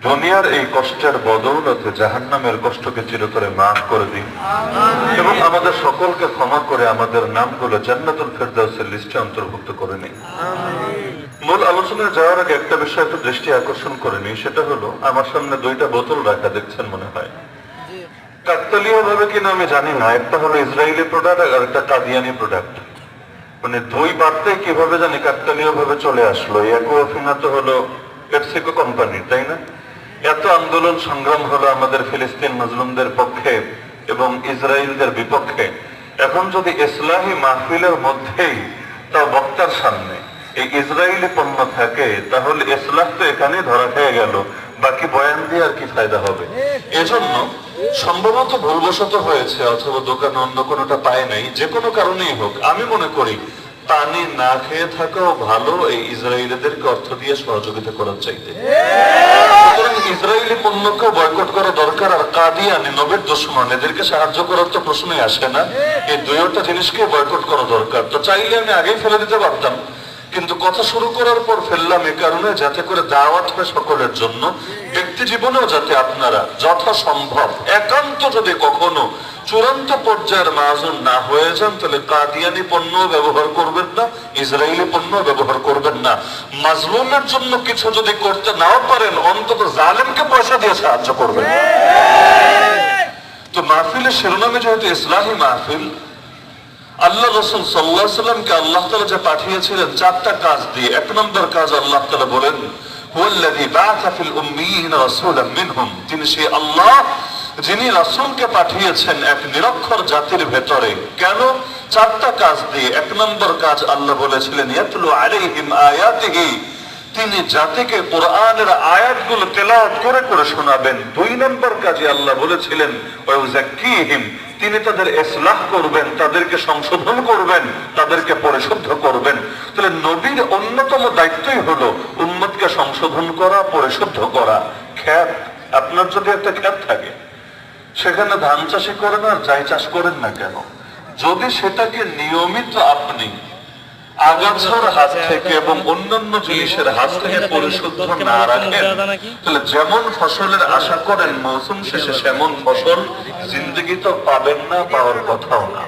দুনিয়ার এই কষ্টের বদৌলতে জাহান্নামের কষ্টকে চিরতরে মাফ করে দিন এবং আমাদের সকলকে ক্ষমা করে আমাদের নামগুলো জান্নাতুল ফেরদাউসের লিস্টে অন্তর্ভুক্ত করে নিন। মূল আলোচনায় যাওয়ার আগে একটা বিষয় একটু দৃষ্টি আকর্ষণ করে নিই, সেটা হলো আমার সামনে দুইটা বোতল রাখা দেখছেন মনে হয়। কাকতালীয় ভাবে কিনা আমি জানি না, একটা হলো ইসরায়েলি প্রোডাক্ট আর একটা কাদিয়ানি প্রোডাক্ট। মানে দুই বার্তায় কিভাবে জানি কাকতালীয় ভাবে চলে আসলো। অ্যাকুয়াফিনা তো হলো পেপসিকো কোম্পানির, তাই না? এত আন্দোলন সংগ্রাম হলো আমাদের ফিলিস্তিন মাজলুমদের পক্ষে এবং ইসরায়েলদের বিপক্ষে। এখন যদি ইসলাহি মাহফিলের মধ্যেই তা বক্তার সামনে এই ইসরায়েলি পণ্য থাকে, তাহলে ইসলাহ তো এখানেই ধরা খেয়ে গেল, বাকি বয়ান দিয়ে আর কি ফায়দা হবে? এজন্য সম্ভবত ভুলবশত হয়েছে অথবা দোকানে অন্য কোনোটা পায় নাই, যে কোনো কারণেই হোক, আমি মনে করি পানি না খেয়ে থাকাও ভালো এই ইসরায়েলিদেরকে অর্থ দিয়ে সহযোগিতা করার চাইতে। সুতরাং ইসরায়েলি পণ্যকে বয়কট করা দরকার, আর কাদিয়ানি নবীর দুশমন এদেরকে সাহায্য করার তো প্রশ্নই আসে না। এই দুইটা জিনিসকে বয়কট করা দরকার। তো চাইলে আমি আগেই ফেলে দিতে পারতাম, কিন্তু কথা শুরু করার পর ফেললাম এ কারণে যাতে করে দাওয়াত হয় সকলের জন্য, ব্যক্তি জীবনেও যাতে আপনারা যথাসম্ভব একান্ত যদি কখনো চূড়ান্ত পর্যায়ের মাযুন না হয়ে যান, তাহলে কাদিয়ানি পণ্য ব্যবহার করবেন না, ইসরায়েলি পণ্য ব্যবহার করবেন না। মাজলুমের জন্য কিছু যদি করতে নাও পারেন, অন্তত জালেমকে পয়সা দিয়ে সাহায্য করবেন। তো মাহফিলের শিরোনামে যেহেতু ইসলাহি মাহফিল, আল্লাহ রাসূল সাল্লাল্লাহু আলাইহি ওয়াসাল্লামকে আল্লাহ তাআলা যে পাঠিয়েছিলেন চারটা কাজ দিয়ে। এক নম্বর কাজ আল্লাহ তাআলা বলেন, হুয়াল্লাযী বা'আথা ফিল উম্মিয়িনা রাসূলাম মিনহুম, তিনি সেই আল্লাহ যিনি রাসূলকে পাঠিয়েছেন এক নিরক্ষর জাতির ভেতরে। কেন? চারটা কাজ দিয়ে। এক নম্বর কাজ আল্লাহ বলেছিলেন, ইয়াতলু আলাইহিম আয়াতিহি, তিনি জাতিকে কোরআনের আয়াতগুলো তেলাওয়াত করে করে শোনাবেন। দুই নম্বর কাজে আল্লাহ বলেছিলেন, ওয়ায়ুযাক্কিহিম, তিনি তাদের ইসলাহ করবেন, তাদেরকে সংশোধন করবেন, তাদেরকে পরিশুদ্ধ করবেন। তাহলে নবীর অন্যতম দায়িত্বই হলো উম্মতকে সংশোধন করা, পরিশুদ্ধ করা। ক্ষেত, আপনার যদি একটা ক্ষেত থাকে, সেখানে ধান চাষি করেন আর যাই চাষ করেন না কেন, যদি সেটাকে নিয়মিত আপনি আগাছার হাত থেকে এবং অন্যান্য জিনিসের হাত থেকে পরিশুদ্ধ না রাখেন, তাহলে যেমন ফসলের আশা করেন মৌসুম শেষে সেমন ফসল জিন্দেগি তো পাবেন না, পাওয়ার কথাও না।